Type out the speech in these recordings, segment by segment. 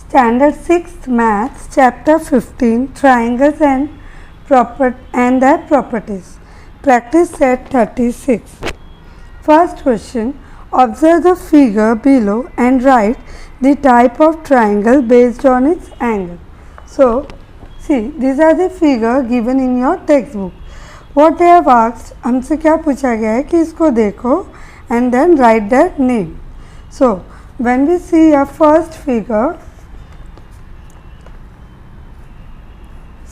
Standard 6th Maths, Chapter 15, Triangles and their Properties. Practice set 36. First question, observe the figure below and write the type of triangle based on its angle. So, see, these are the figure given in your textbook. What they have asked, हमसे क्या पूछा गया है कि इसको देखो and then write their name. So, when we see a first figure,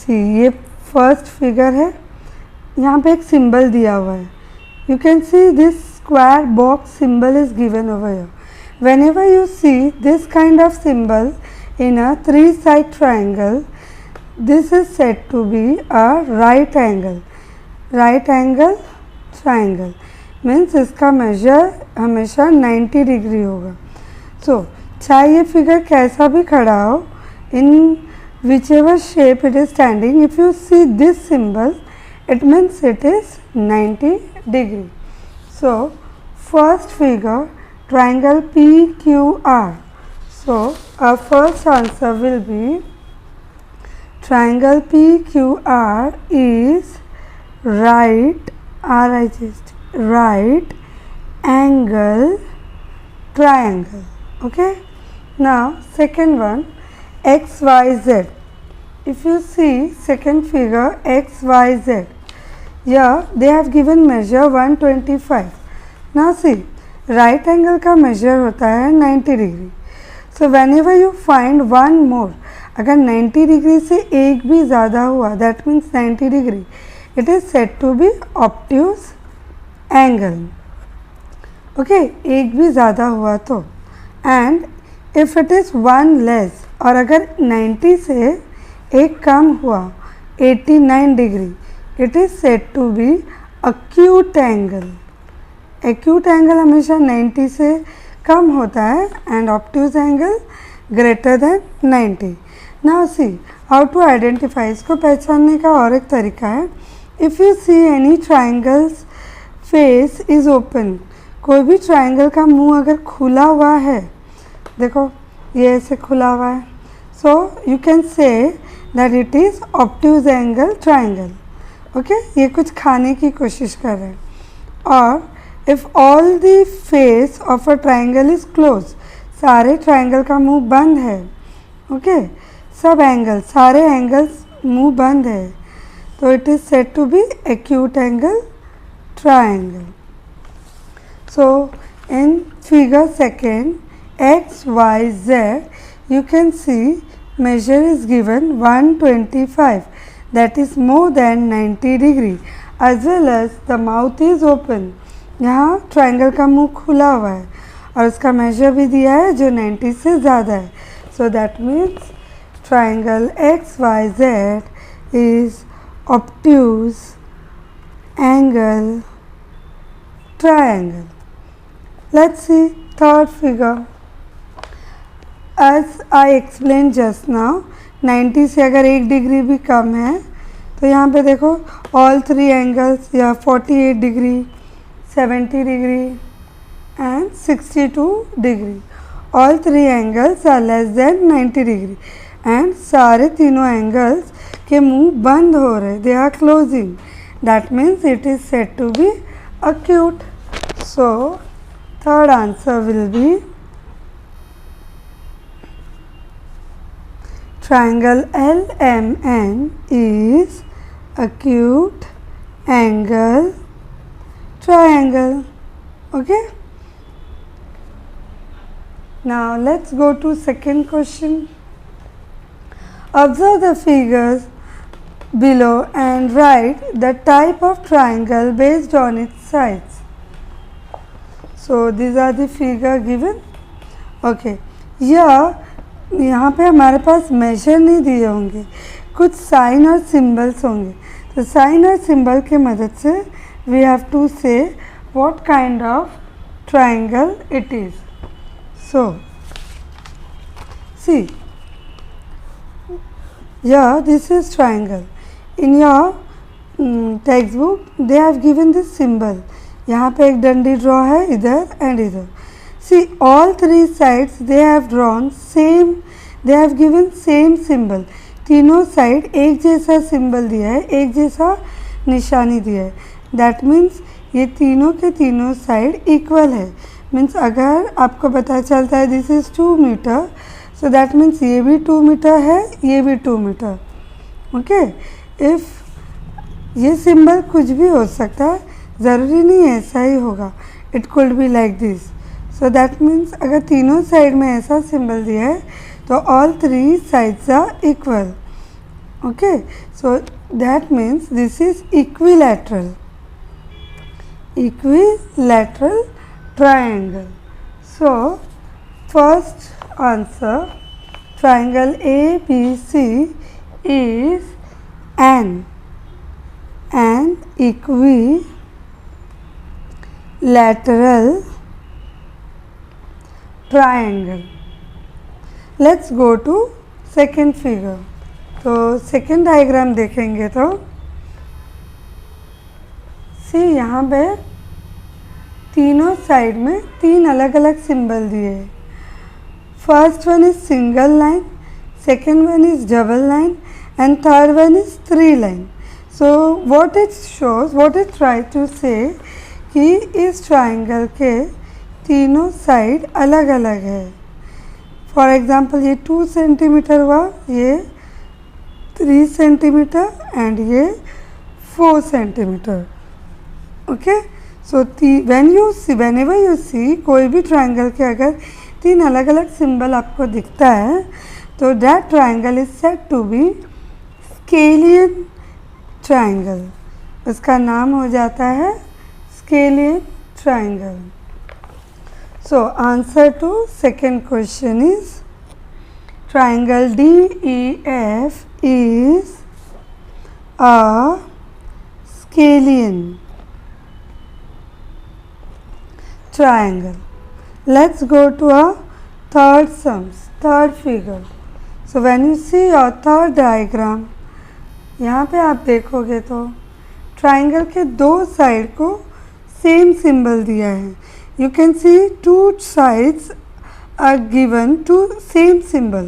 ये first figure है, यहाँ पे एक सिंबल दिया हुआ है. You can see this square box symbol is given over here. whenever you see this kind of symbol in a three side triangle, this is said to be a right angle. right angle triangle means इसका major हमेशा 90 degree होगा. सो चाहे ये figure कैसा भी खड़ा हो, in whichever shape it is standing, if you see this symbol, it means it is 90 degree. So, first figure, triangle PQR. So, our first answer will be triangle PQR is right angle triangle. Okay. Now, second one, XYZ. If you see second figure XYZ, here they have given measure 125. Now see, right angle का measure होता है 90 degree. So whenever you find one more, अगर 90 degree से एक भी ज़्यादा हुआ, that means 90 degree, it is said to be obtuse angle. Okay, एक भी ज़्यादा हुआ तो, and if it is one less, और अगर 90 से एक कम हुआ 89 degree, it is said to be acute angle. Acute angle हमेशा 90 से कम होता है and obtuse angle greater than 90. Now see how to identify. इसको पहचानने का और एक तरीका है. If you see any triangles face is open, कोई भी ट्राइंगल का मुंह अगर खुला हुआ है, देखो ये ऐसे खुला हुआ है, so you can say that it is obtuse angle triangle. Okay, ये कुछ खाने की कोशिश कर रहे हैं. और if all the face of a triangle is closed, सारे ट्राइंगल का मुंह बंद है. ओके, सब एंगल, सारे एंगल्स मुंह बंद है, तो it is said to be acute angle triangle. So in figure second XYZ, you can see measure is given 125, that is more than 90 degree, as well as the mouth is open. यहाँ triangle का मुंह खुला हुआ है और उसका major भी दिया है जो 90 से ज़्यादा है. सो that means triangle XYZ is obtuse angle triangle. Let's see third figure. As I explained just now, 90 से अगर एक डिग्री भी कम है तो यहाँ पे देखो all three angles, या 48 degree, 70 degree and 62 degree, all three angles are less than 90 degree and सारे तीनों angles के मुंह बंद हो रहे, they are closing. That means it is said to be acute. So third answer will be triangle LMN is acute angle triangle. Okay. Now let's go to second question. Observe the figures below and write the type of triangle based on its sides. So these are the figure given. Okay. यहाँ पे हमारे पास major नहीं दिए होंगे, कुछ sign और symbols होंगे. तो साइन और सिंबल के मदद से वी हैव टू से what kind of triangle it is. So see this is triangle. In your text book they have given this symbol. यहाँ पे एक डंडी ड्रॉ है इधर एंड इधर. See, all three sides they have drawn same they have given same symbol, तीनों side एक जैसा सिंबल दिया है, एक जैसा निशानी दिया है, दैट मीन्स ये तीनों के तीनों साइड इक्वल है। मीन्स अगर आपको पता चलता है this is 2 metre, so that means ये भी 2 मीटर है, ये भी 2 मीटर। ओके, इफ़ ये सिंबल कुछ भी हो सकता है, ज़रूरी नहीं ऐसा ही होगा, it could be like this. So that means अगर तीनों साइड में ऐसा सिंबल दिया है तो all 3 sides are equal. Okay, so that means this is equilateral, equilateral triangle. So first answer, triangle ABC is an equilateral triangle. Let's go to second figure. तो second diagram देखेंगे तो see यहाँ पे तीनों side में 3 अलग अलग symbol दिए हैं। First one is single line, second one is double line and third one is 3 line. So what it shows, what it try to say कि इस ट्राइंगल के तीनों साइड अलग अलग है। फॉर एग्जांपल ये 2 सेंटीमीटर हुआ, ये 3 सेंटीमीटर एंड ये 4 centimetre. Okay, so whenever you see कोई भी ट्राइंगल के अगर 3 अलग अलग सिंबल आपको दिखता है तो that triangle is said to be scalene triangle, उसका नाम हो जाता है scalene triangle. So answer to second question is triangle DEF is a scalene triangle. Let's go to a third figure. So when you see your third diagram, यहाँ पे आप देखोगे तो ट्राइंगल के 2 साइड को सेम सिंबल दिया है। You can see 2 sides are given to same symbol.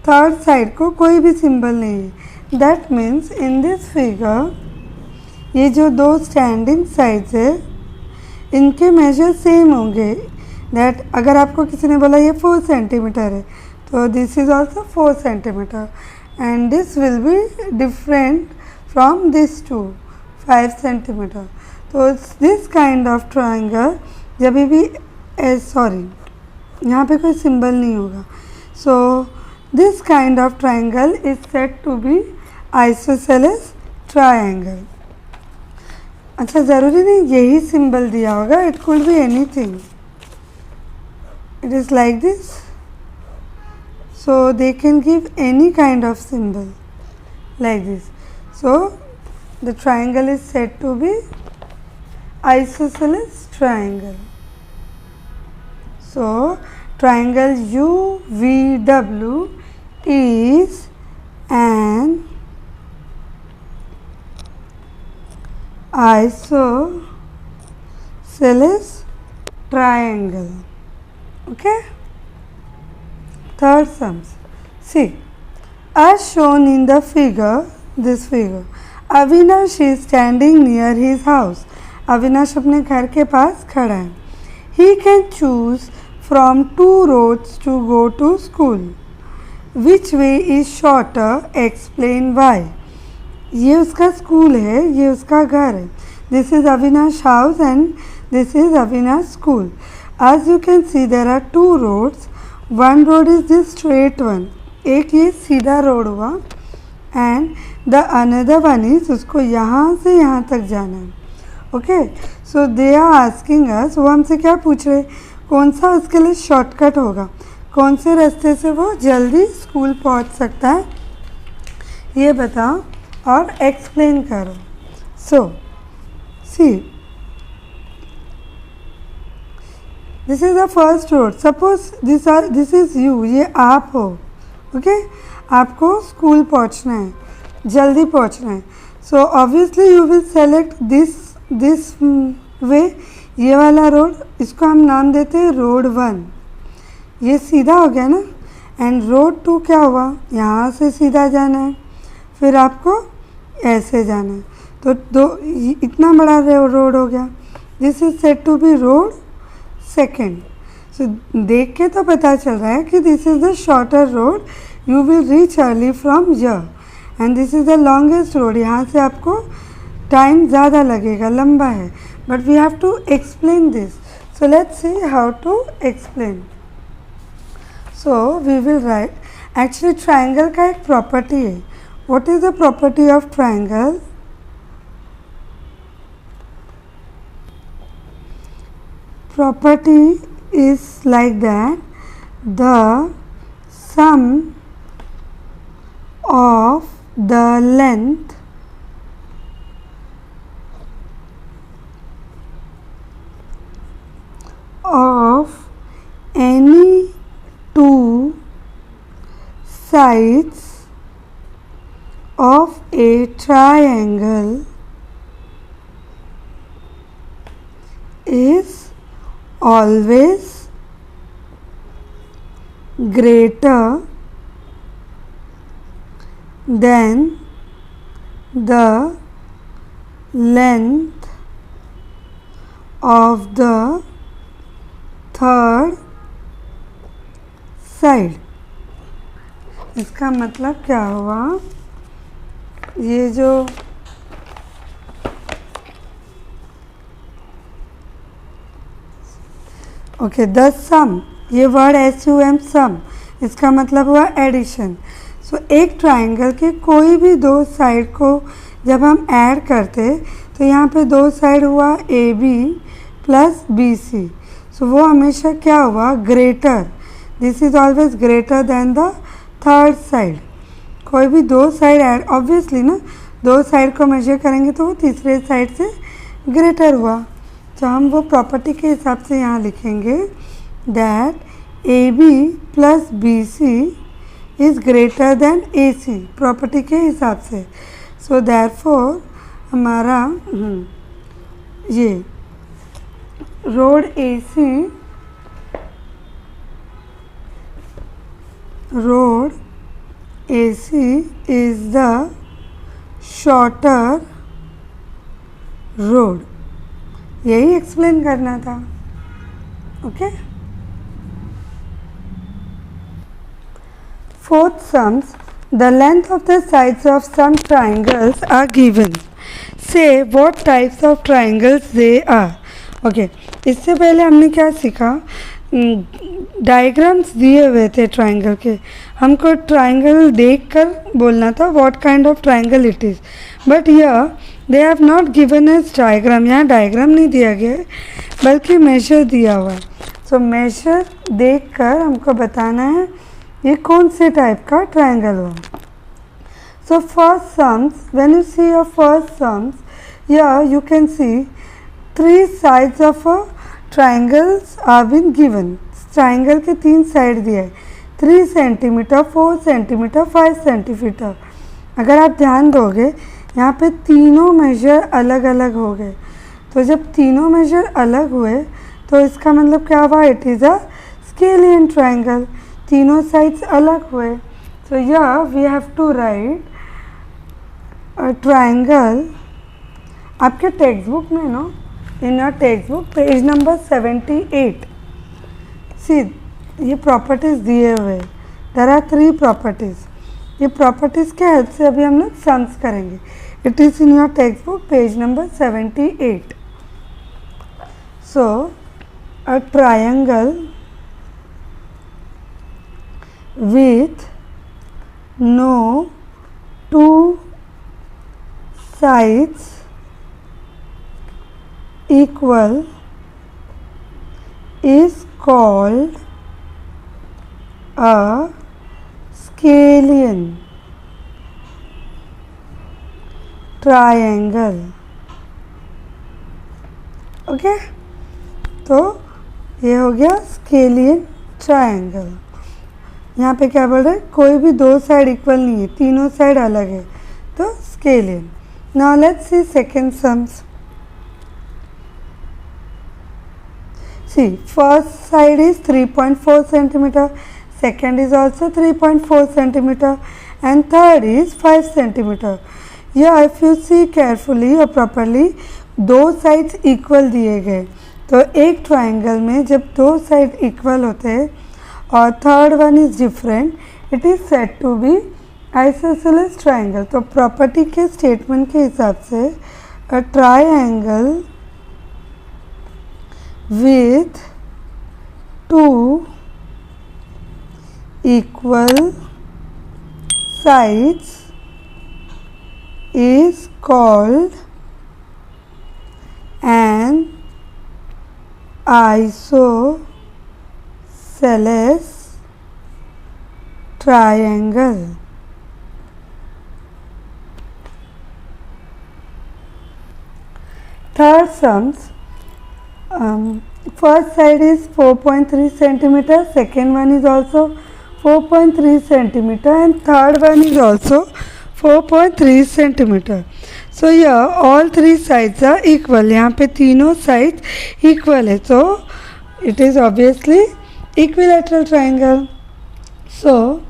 Third side को कोई भी सिंबल नहीं है। That means in this figure ये जो 2 स्टैंडिंग साइड्स है इनके मेजर सेम होंगे। दैट अगर आपको किसी ने बोला ये 4 सेंटीमीटर है तो this is also 4 centimetre and this will be different from this to 5 centimetre. तो दिस काइंड ऑफ ट्राइंगल जब भी यहाँ पे कोई सिंबल नहीं होगा। So this kind of triangle is said to be isosceles triangle. अच्छा, ज़रूरी नहीं यही सिंबल दिया होगा, it could be anything, it is like this. So they can give any kind of symbol like this. So the triangle is said to be isosceles triangle. So triangle UVW is an isosceles triangle. Okay, third sums. See, as shown in the figure, this figure, Avinash is standing near his house. Avinash अपने घर के पास खड़ा है। He can choose from 2 roads to go to school. Which way is shorter? Explain why. ये उसका school है, ये उसका घर है। This is Avinash house and this is Avinash school. As you can see there are 2 roads. One road is this straight one, एक ये सीधा रोड हुआ and the another one is उसको यहाँ से यहाँ तक जाना है। Okay, so they are asking us, वो हमसे क्या पूछ रहे, कौन सा उसके लिए शॉर्टकट होगा, कौन से रास्ते से वो जल्दी स्कूल पहुँच सकता है, ये बताओ और एक्सप्लेन करो। So see, this is the first road. Suppose this is you, ये आप हो। ओके, आपको स्कूल पहुंचना है, जल्दी पहुंचना है। So obviously you will select this way, ये वाला रोड, इसको हम नाम देते हैं रोड 1। ये सीधा हो गया ना, एंड रोड टू क्या हुआ, यहाँ से सीधा जाना है, फिर आपको ऐसे जाना है, तो इतना बड़ा रोड हो गया. This is said to be road second. So देख के तो पता चल रहा है कि this is the shorter road, you will reach early from here, and this is the longest road. यहाँ से आपको टाइम ज़्यादा लगेगा, लंबा है, but we have to explain this. So let's see how to explain. So we will write. Actually triangle का एक property है. What is the property of triangle? Property is like that, the sum of the length of any two sides of a triangle is always greater than the length of the third side. इसका मतलब क्या हुआ, ये जो okay the सम, ये word SUM सम, इसका मतलब हुआ एडिशन. सो एक ट्राइंगल के कोई भी दो साइड को जब हम ऐड करते तो यहाँ पे दो साइड हुआ AB प्लस BC. सो वो हमेशा क्या हुआ, greater. This is always greater than the third side. कोई भी दो साइड ऐड, ऑब्वियसली ना, दो साइड को मेजर करेंगे तो वो तीसरे साइड से ग्रेटर हुआ. तो हम वो प्रॉपर्टी के हिसाब से यहाँ लिखेंगे that AB plus BC is greater than AC, property के हिसाब से. सो देयरफॉर हमारा ये road AC is the shorter road. यही एक्सप्लेन करना था. Okay. Fourth sums, the length of the sides of some triangles are given. Say what types of triangles they are. Okay, इससे पहले हमने क्या सीखा, डायग्राम्स दिए हुए थे ट्राइंगल के, हमको ट्राइंगल देखकर बोलना था what kind of triangle it is. But here they have not given as diagram. यहाँ डायग्राम नहीं दिया गया है बल्कि मेजर दिया हुआ है. सो मेजर देखकर हमको बताना है ये कौन से टाइप का ट्राइंगल हुआ. So first sums, when you see your first sums, here you can see three sides of a triangles are been given. Triangle के तीन साइड दिए है, 3 सेंटीमीटर, 4 सेंटीमीटर, 5 सेंटीमीटर. अगर आप ध्यान दोगे यहाँ पे तीनों मेजर अलग अलग हो गए. तो जब तीनों मेजर अलग हुए तो इसका मतलब क्या हुआ, it is a scalene triangle. तीनों साइड्स अलग हुए. So here we have to write a triangle. आपके टेक्स्ट बुक में no, in your textbook page number 78, see ये प्रॉपर्टीज़ दिए हुए. There are 3 properties. ये प्रॉपर्टीज़ के हेल्प से अभी हम लोग सम्स करेंगे. It is in your textbook page number 78. So a triangle with no two sides equal is called a scalene triangle. Okay, तो ये हो गया स्केलियन ट्राइंगल. यहाँ पे क्या बोल रहे हैं, कोई भी दो साइड इक्वल नहीं है, तीनों साइड अलग है, तो scalene. Now let's see second sums. See first side is 3.4 centimetre, second is also 3.4 centimeter, and third is 5 centimeter. Yeah, if you see carefully or properly, दो साइड्स इक्वल दिए गए, तो एक ट्राइंगल में जब दो साइड इक्वल होते हैं और third one is different, it is said to be isosceles triangle. तो प्रॉपर्टी के स्टेटमेंट के हिसाब से a triangle with two equal sides is called an isosceles triangle. Third sums, first side is 4.3 centimeter, second one is also 4.3 centimeter, and third one is also 4.3 centimeter. So here all three sides are equal. यहाँ पे तीनों sides equal है, so it is obviously equilateral triangle. So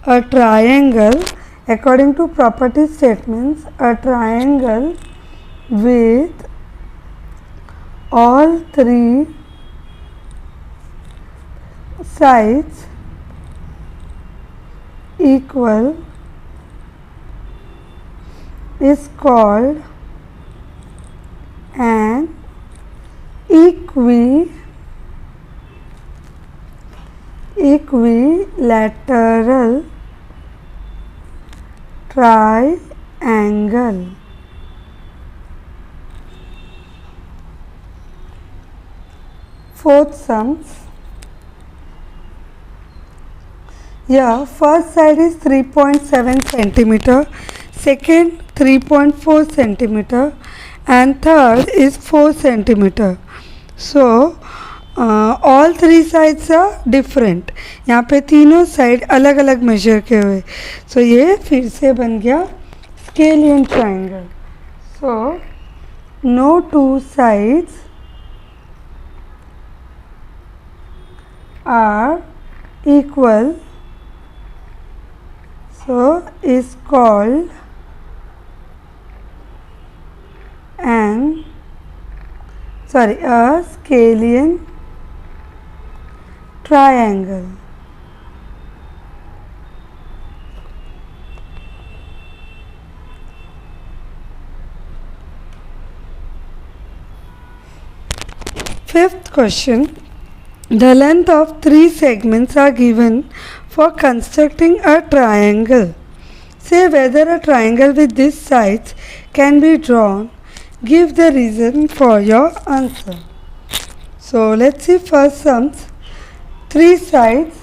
a triangle, according to property statements, a triangle with all three sides equal is called an equilateral triangle. Fourth sums. Yeah, first side is 3.7 centimeter, second 3.4 centimeter, and third is 4 centimeter. So all three sides are different. यहाँ पे तीनों side अलग अलग major के हुए, so ये फिर से बन गया scalene triangle. So no two sides are equal, so is called a scalene triangle. Fifth question. The length of three segments are given for constructing a triangle. Say whether a triangle with these sides can be drawn. Give the reason for your answer. So let's see first sums. Three sides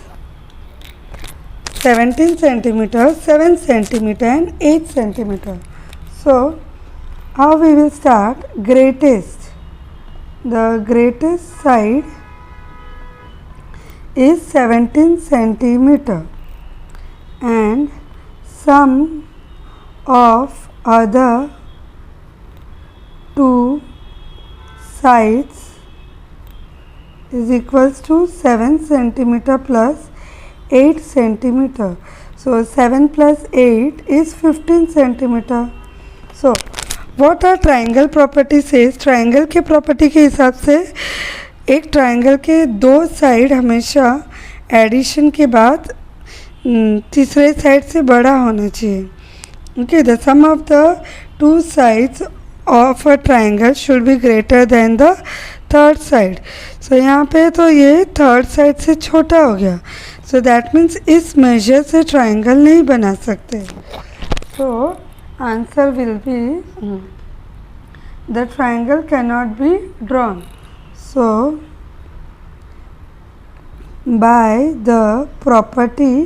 17 centimeter, 7 centimeter, and 8 centimeter. So how we will start? Greatest. The greatest side is 17 centimeter, and sum of other two sides is equals to 7 centimeter plus 8 centimeter. So 7 plus 8 is 15 centimeter. So what are triangle property says? Triangle के property के हिसाब से एक triangle के दो side हमेशा addition के बाद तीसरे साइड से बड़ा होना चाहिए. Okay, the sum of the two sides of a triangle should be greater than the third side. So यहाँ पे तो ये थर्ड साइड से छोटा हो गया, सो दैट मीन्स इस मेजर से ट्राइंगल नहीं बना सकते. So answer will be the triangle can not be drawn. So by the property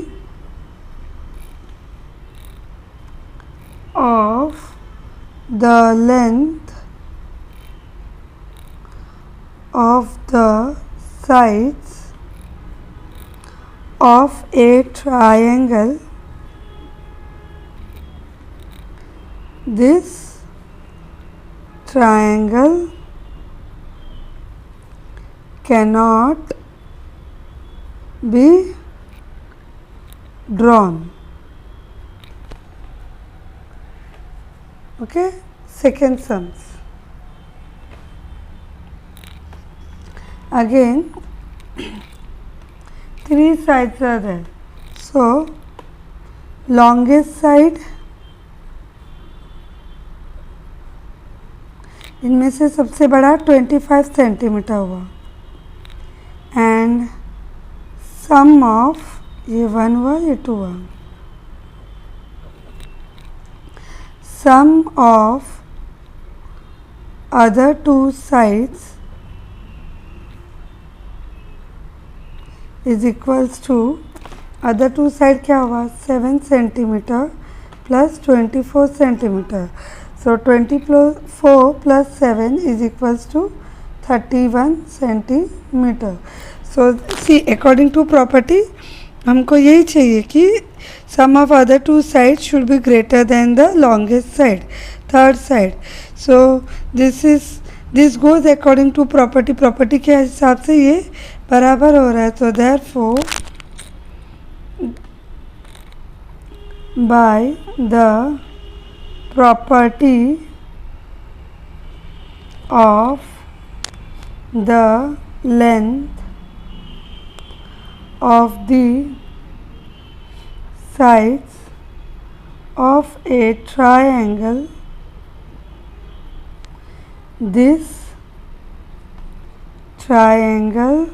of the length of the sides of a triangle, this triangle cannot be drawn. Okay, second sums. Again, three sides are there. So, longest side, इनमें से सबसे बड़ा 25 centimetre हुआ, and some of, ये 1 हुआ, ये 2 हुआ, सम of other two sides is equals to, other two side क्या हुआ, 7 centimetre plus 24 centimetre. So 24 plus 7 is equals to 31 centimeter. So see, according to property हमको यही चाहिए कि sum of other two sides should be greater than the longest side, third side. So this goes according to property. Property के हिसाब से ये बराबर हो रहा है. So therefore by the property of the length of the sides of a triangle, this triangle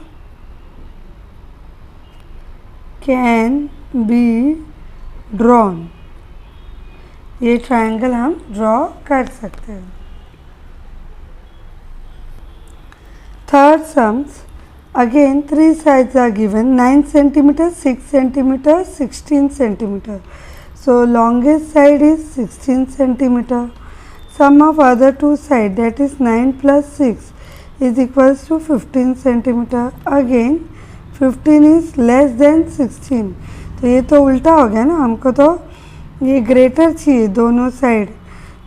can be drawn. ये triangle हम ड्रॉ कर सकते हैं. Third sums, again three sides are given, 9 centimeter, 6 centimeter, 16 centimeter. So longest side is 16 centimeter. Sum of other two sides, that is 9 plus 6 is equals to 15 centimeter. Again 15 is less than 16. तो ये तो उल्टा हो गया ना, हमको तो ये ग्रेटर चाहिए दोनों साइड.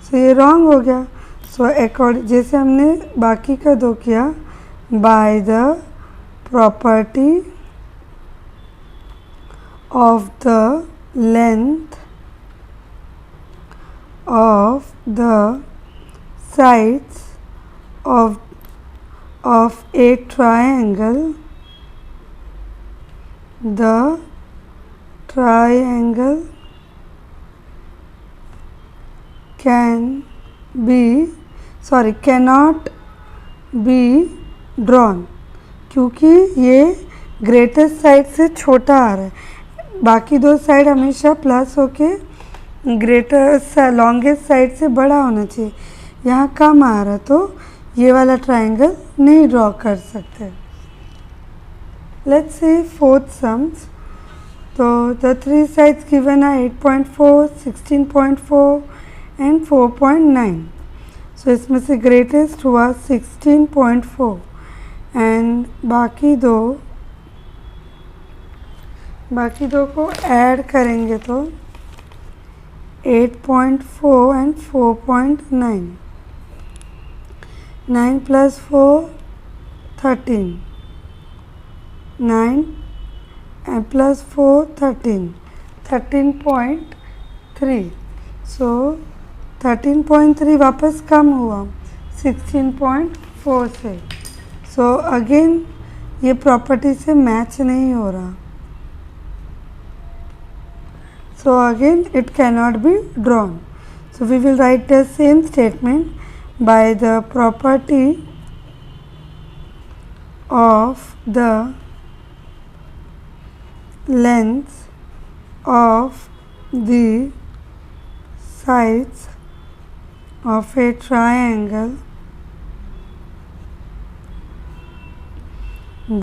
सो ये रॉन्ग हो गया. सो अकॉर्डिंग जैसे हमने बाकी का दो किया, bye the property of the length of the sides of A triangle, the triangle cannot be drawn, क्योंकि ये ग्रेटेस्ट साइड से छोटा आ रहा है. बाकी दो साइड हमेशा प्लस होके ग्रेटर लॉन्गेस्ट साइड से बड़ा होना चाहिए. यहाँ कम आ रहा है तो ये वाला ट्रायंगल नहीं ड्रॉ कर सकते. Let's C fourth sums. तो द थ्री साइड्स गिवन है 8.4, 16.4 एंड 4.9. सो इसमें से ग्रेटेस्ट हुआ 16.4 एंड बाकी दो को ऐड करेंगे तो 8.4 एंड 4.9. 9 plus 4 13, 9 plus 4 13, 13.3. सो 13.3 वापस कम हुआ 16.4 से. सो अगेन ये प्रॉपर्टी से मैच नहीं हो रहा. So again it cannot be drawn. So we will write the same statement, by the property of the lengths of the sides of a triangle,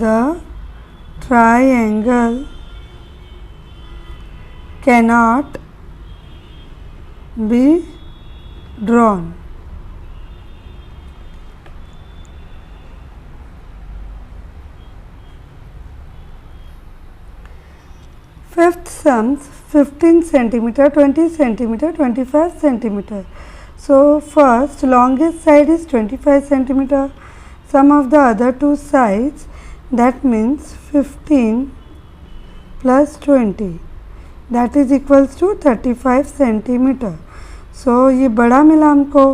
the triangle cannot be drawn. Fifth sums, 15 centimeter, 20 centimeter, 25 centimeter. So first longest side is 25 centimeter. Sum of the other two sides, that means 15 plus 20 that is equals to 35 centimetre. So ये बड़ा मिला हमको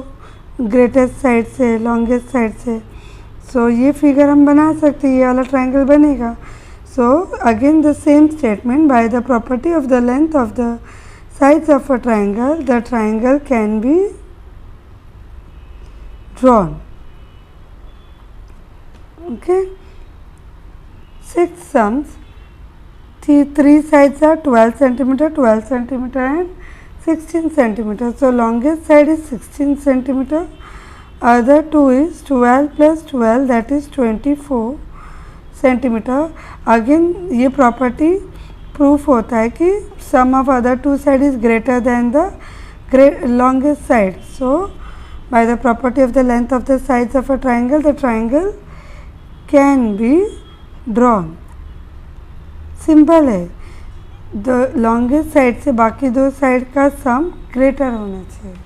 greatest side से, longest side से। So ये figure हम बना सकते हैं, ये वाला ट्राइंगल बनेगा। So again the same statement, bye the property of the length of the sides of a triangle, the triangle can be drawn. Okay. 6 sums. Three sides are 12 centimeter, 12 centimeter and 16 centimeter. So longest side is 16 centimeter. Other two is 12 plus 12, that is 24 centimeter. Again ये property proof होता है कि sum of other two side is greater than the longest side. So by the property of the length of the sides of a triangle, the triangle can be drawn. Simple है, the longest side से बाकी दो side का सम greater होना चाहिए।